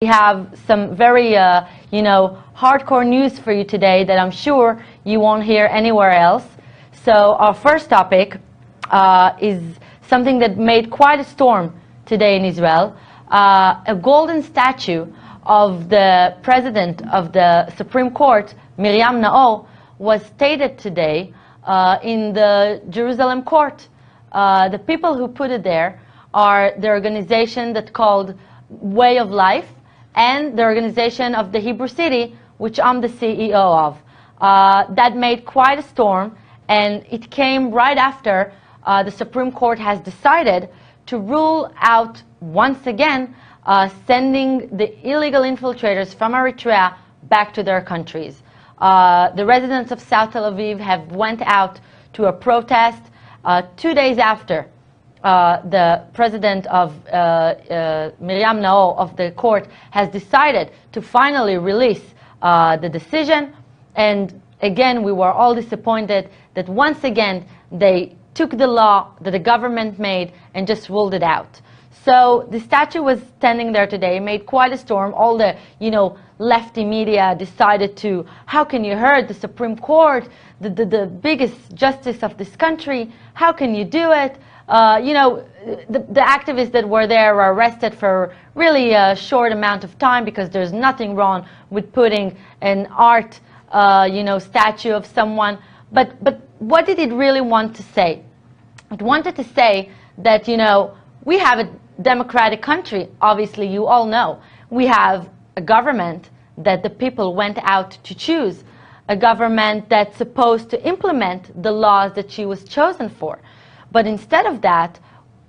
We have some very, hardcore news for you today that I'm sure you won't hear anywhere else. So our first topic is something that made quite a storm today in Israel. A golden statue of the president of the Supreme Court, Miryam Naor, was stated today in the Jerusalem court. The people who put it there are the organization that's called Way of Life, and the organization of the Hebrew City, which I'm the CEO of. That made quite a storm, and it came right after the Supreme Court has decided to rule out, once again, sending the illegal infiltrators from Eritrea back to their countries. The residents of South Tel Aviv have went out to a protest 2 days after the president of Miryam Naor of the court has decided to finally release the decision. And again, we were all disappointed that once again they took the law that the government made and just ruled it out. So the statue was standing there today, made quite a storm. All the, lefty media decided to, how can you hurt the Supreme Court, the biggest justice of this country? How can you do it? The activists that were there were arrested for really a short amount of time because there's nothing wrong with putting an art, statue of someone. But what did it really want to say? It wanted to say that, we have a democratic country, obviously you all know. We have a government that the people went out to choose, a government that's supposed to implement the laws that she was chosen for. But instead of that,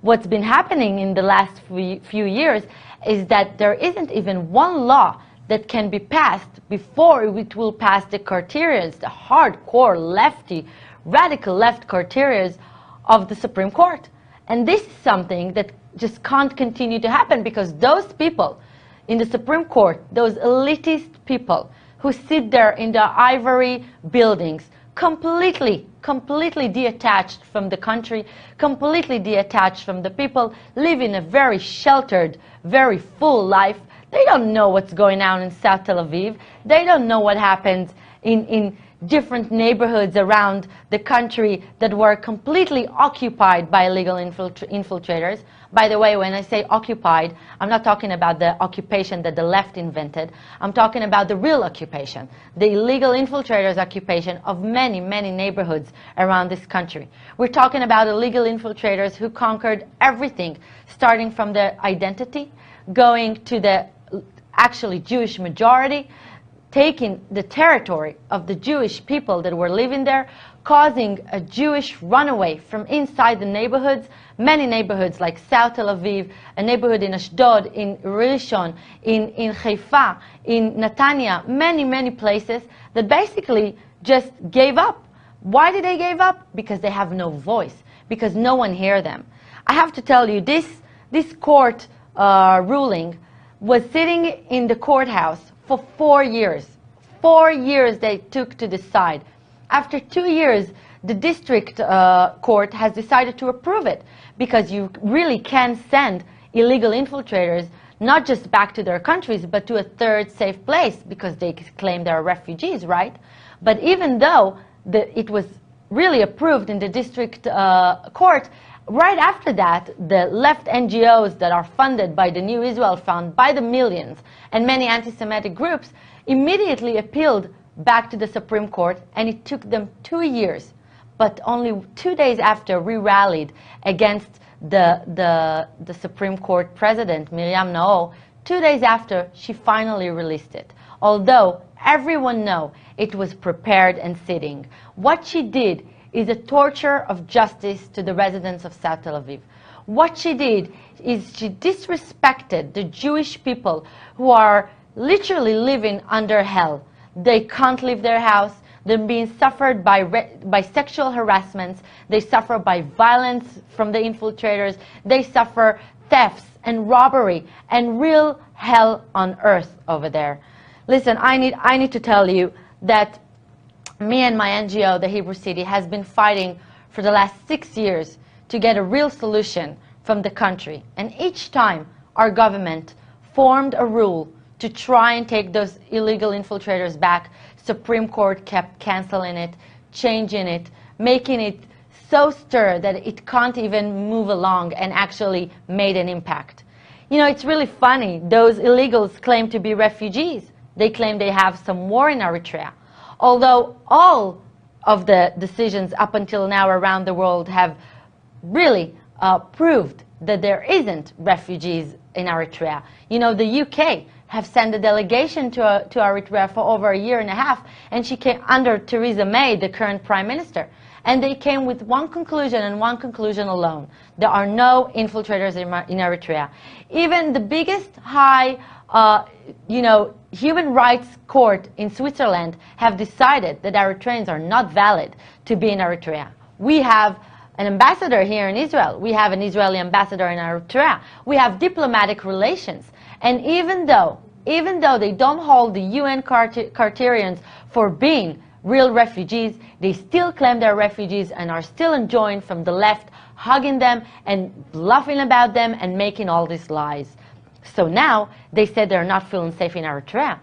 what's been happening in the last few years is that there isn't even one law that can be passed before it will pass the criteria, the hardcore lefty, radical left criteria of the Supreme Court. And this is something that just can't continue to happen because those people in the Supreme Court, those elitist people who sit there in the ivory buildings, completely detached from the country, completely detached from the people, live in a very sheltered, very full life. They don't know what's going on in South Tel Aviv. They don't know what happens in different neighborhoods around the country that were completely occupied by illegal infiltrators. By the way, when I say occupied, I'm not talking about the occupation that the left invented. I'm talking about the real occupation, the illegal infiltrators' occupation of many, many neighborhoods around this country. We're talking about illegal infiltrators who conquered everything, starting from the identity, going to the actually Jewish majority, taking the territory of the Jewish people that were living there, causing a Jewish runaway from inside the neighborhoods, many neighborhoods like South Tel Aviv, a neighborhood in Achdut, in Rishon, in Haifa, in Netanya, many places that basically just gave up. Why did they give up? Because they have no voice, because no one hears them. I have to tell you, this court ruling was sitting in the courthouse for 4 years. 4 years they took to decide. After 2 years, the district court has decided to approve it because you really can send illegal infiltrators not just back to their countries, but to a third safe place because they claim they're refugees, right? But even though it was really approved in the district court, right after that, the left NGOs that are funded by the New Israel Fund by the millions and many anti-Semitic groups immediately appealed back to the Supreme Court, and it took them 2 years. But only 2 days after we rallied against the Supreme Court president, Miryam Naor, 2 days after she finally released it. Although everyone knows it was prepared and sitting. What she did is a torture of justice to the residents of South Tel Aviv. What she did is she disrespected the Jewish people who are literally living under hell. They can't leave their house. They're being suffered by sexual harassments. They suffer by violence from the infiltrators. They suffer thefts and robbery and real hell on earth over there. Listen, I need to tell you that me and my NGO, the Hebrew City, has been fighting for the last 6 years to get a real solution from the country. And each time our government formed a rule to try and take those illegal infiltrators back. Supreme Court kept canceling it, changing it, making it so stir that it can't even move along and actually made an impact. You know, it's really funny. Those illegals claim to be refugees. They claim they have some war in Eritrea. Although all of the decisions up until now around the world have really proved that there isn't refugees in Eritrea. You know, the UK have sent a delegation to Eritrea for over a year and a half, and she came under Theresa May, the current Prime Minister. And they came with one conclusion and one conclusion alone. There are no infiltrators in Eritrea. Even the biggest high, human rights court in Switzerland have decided that Eritreans are not valid to be in Eritrea. We have an ambassador here in Israel. We have an Israeli ambassador in Eritrea. We have diplomatic relations. And even though they don't hold the UN criterions for being real refugees, they still claim they're refugees and are still enjoying from the left, hugging them and bluffing about them and making all these lies. So now they said they're not feeling safe in Eritrea.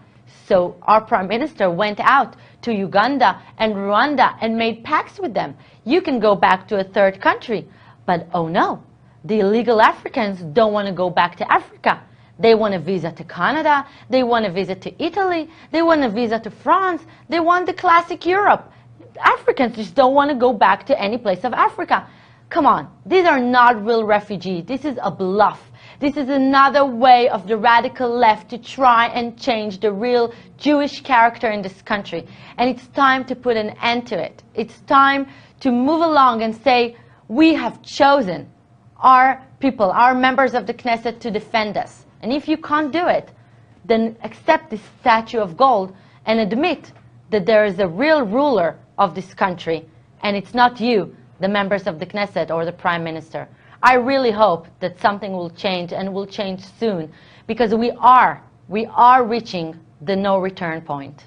So our Prime Minister went out to Uganda and Rwanda and made pacts with them. You can go back to a third country. But oh no, the illegal Africans don't want to go back to Africa. They want a visa to Canada, they want a visa to Italy, they want a visa to France, they want the classic Europe. Africans just don't want to go back to any place of Africa. Come on, these are not real refugees. This is a bluff. This is another way of the radical left to try and change the real Jewish character in this country. And it's time to put an end to it. It's time to move along and say, we have chosen our people, our members of the Knesset to defend us. And if you can't do it, then accept this statue of gold and admit that there is a real ruler of this country, and it's not you, the members of the Knesset or the Prime Minister. I really hope that something will change, and will change soon, because we are reaching the no return point.